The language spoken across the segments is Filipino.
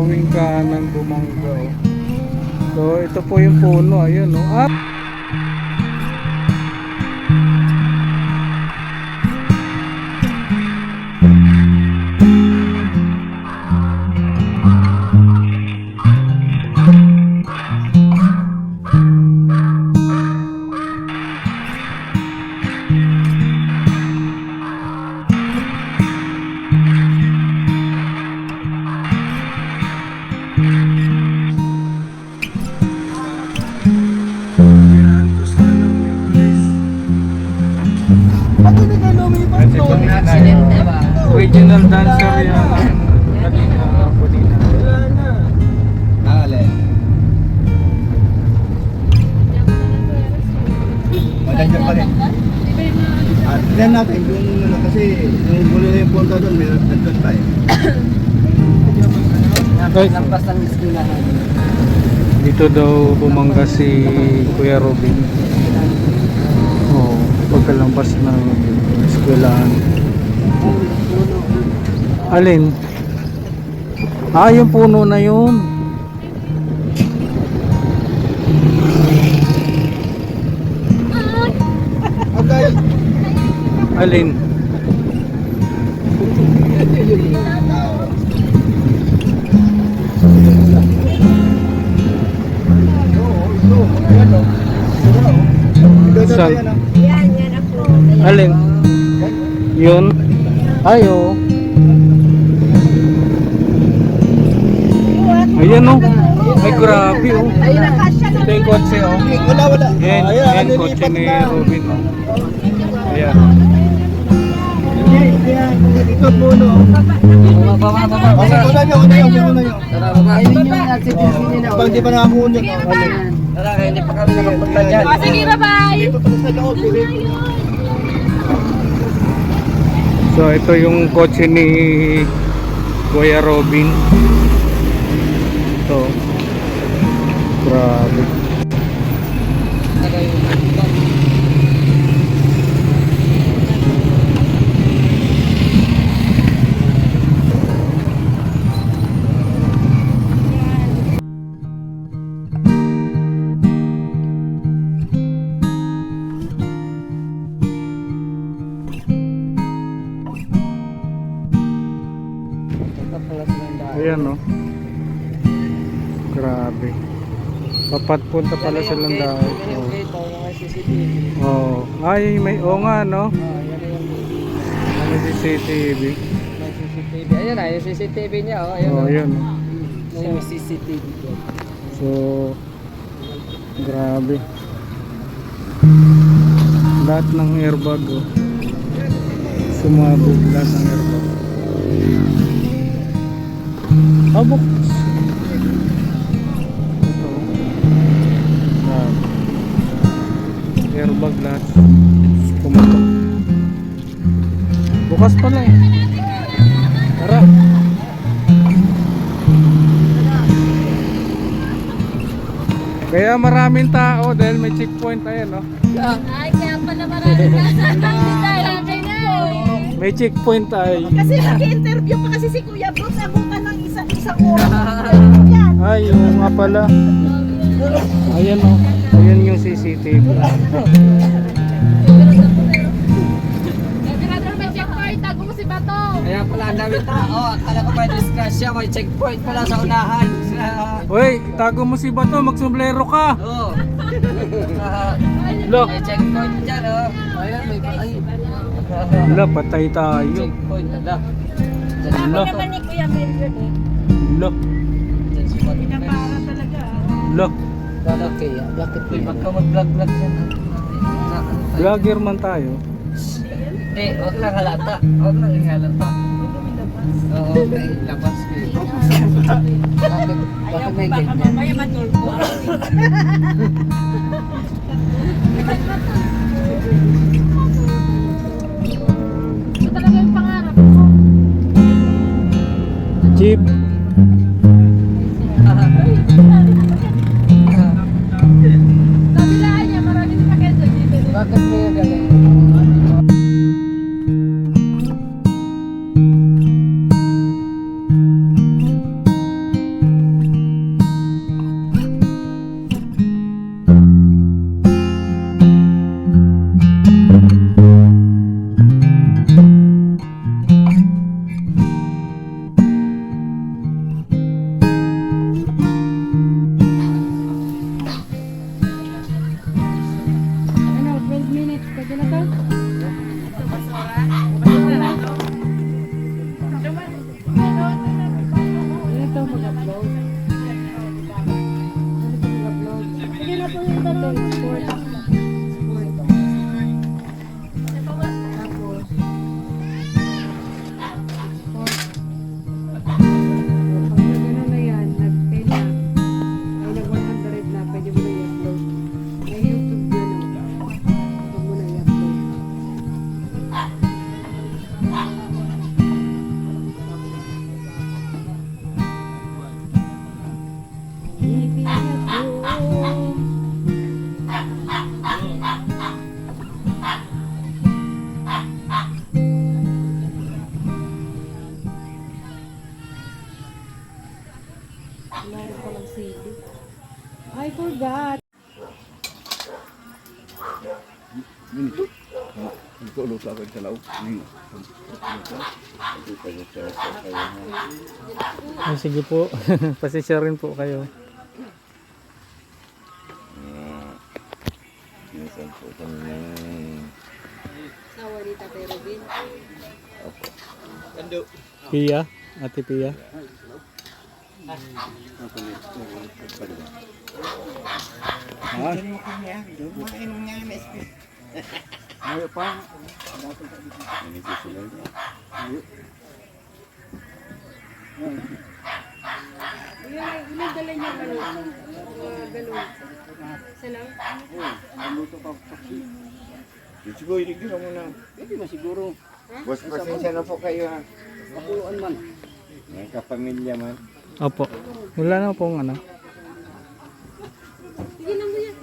going kanan Bumanga. So ito po yung puno, ayun no. Ah! Original dancer yan. Kanina. Maganda pa rin. Tignan natin kung ano, kasi yung muli na yung punta doon, may nagtag tayo. Lampas ang eskwela natin. Dito daw bumangga si Kuya Robin. Oh, pagkalampas ng eskwelahan. Alin? Ah, yung puno na yun. Okay. Alin? Saan? Yan ako. Alin? Yun? Ayo. Ayan o. Ay grabe o. Ito yung kotse o. Wala. Yan kotse ni Robin o. Ayan. Ayan, ito puno. Baba. Una nyo. Tara, baba. Ayun yung accident nila. Pag di pa nakakuha nyo. Tara, kaya hindi pa kami nakapunta dyan. Sige, bye-bye. Dito pa sa loob. So ito yung kotse ni Kuya Robin. Ito. Grabe. Ayan no. Grabe. Papunta pala silang dahil. Oh. Ay, may nga no. May CCTV. May CCTV. Ayun na, yung CCTV niya. Oh, ayun. Oh, yun. Yung CCTV. So, grabe. Lahat ng airbag oh. Sumabog lahat ng airbag. Abok. Ito. Airbag lahat. Pumatok. Bukas pala eh. Tara. Kaya maraming tao dahil may checkpoint ayan no. Ay, kaya pala maraming May checkpoint tayo. Kasi nag-interview pa kasi si Kuya Brooks. Abutan ng isang oras. Yan. Ay, oo nga pala. Ayan o. Ayan yung CCTV. May checkpoint. Tago mo si Bato. Kaya pala ang dami tao. Akala ko may disgrasya. May checkpoint pala sa unahan. Uy, tago mo si Bato. Magsombrero ka. Oo. Lo. May checkpoint dyan. Oh. Ayan, may ay. Lo, patay tayo. Checkpoint. Ala. Ako naman ni Kuya Melvin eh. Lo. Pinapara talaga. Lo. Okay, bakit po? Pagka mag-vlog-vlog yan. Vlogger man tayo. Huwag lang halata. Huwag lang halata. Oo, okay. Labas ko eh. Bakit may Baka ganyan? mamaya matulpo. Ito talaga yung pangarap mo. Jeep. Kabilaan niya, marami din pakit sa dito. Bakit may galing? forgot. Ito ulit ako sa laog. Sige po. Pasensya rin po kayo. Minsan po kami ng... Sawa ni Tatay Robin. Opo. Pia, Ate Pia. Ha? Ayaw pa. Ini susunod. Ilang dala niya galon? Galon. Salang? Siguro, iligyan mo na. Hindi masiguro. Boss, pasensya na po kayo ha. Kapuan man. May kapamilya man. Opo. Wala na pong ano. Sige na mo yan.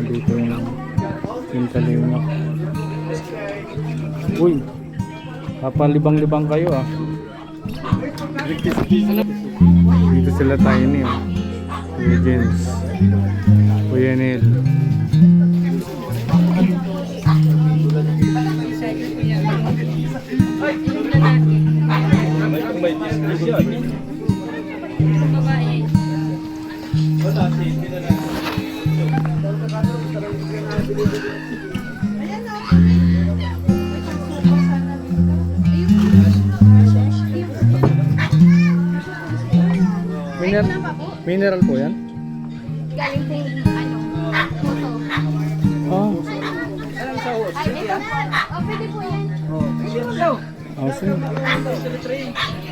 Dito yung kalima. Uy, papalibang-libang kayo ah. Dito sila tayo niyo. Kuya James, Kuya Neil. Mineral po yan? Galing po ano, puso. Oh, Ay, ito po. Oh, pwede po yan. sige.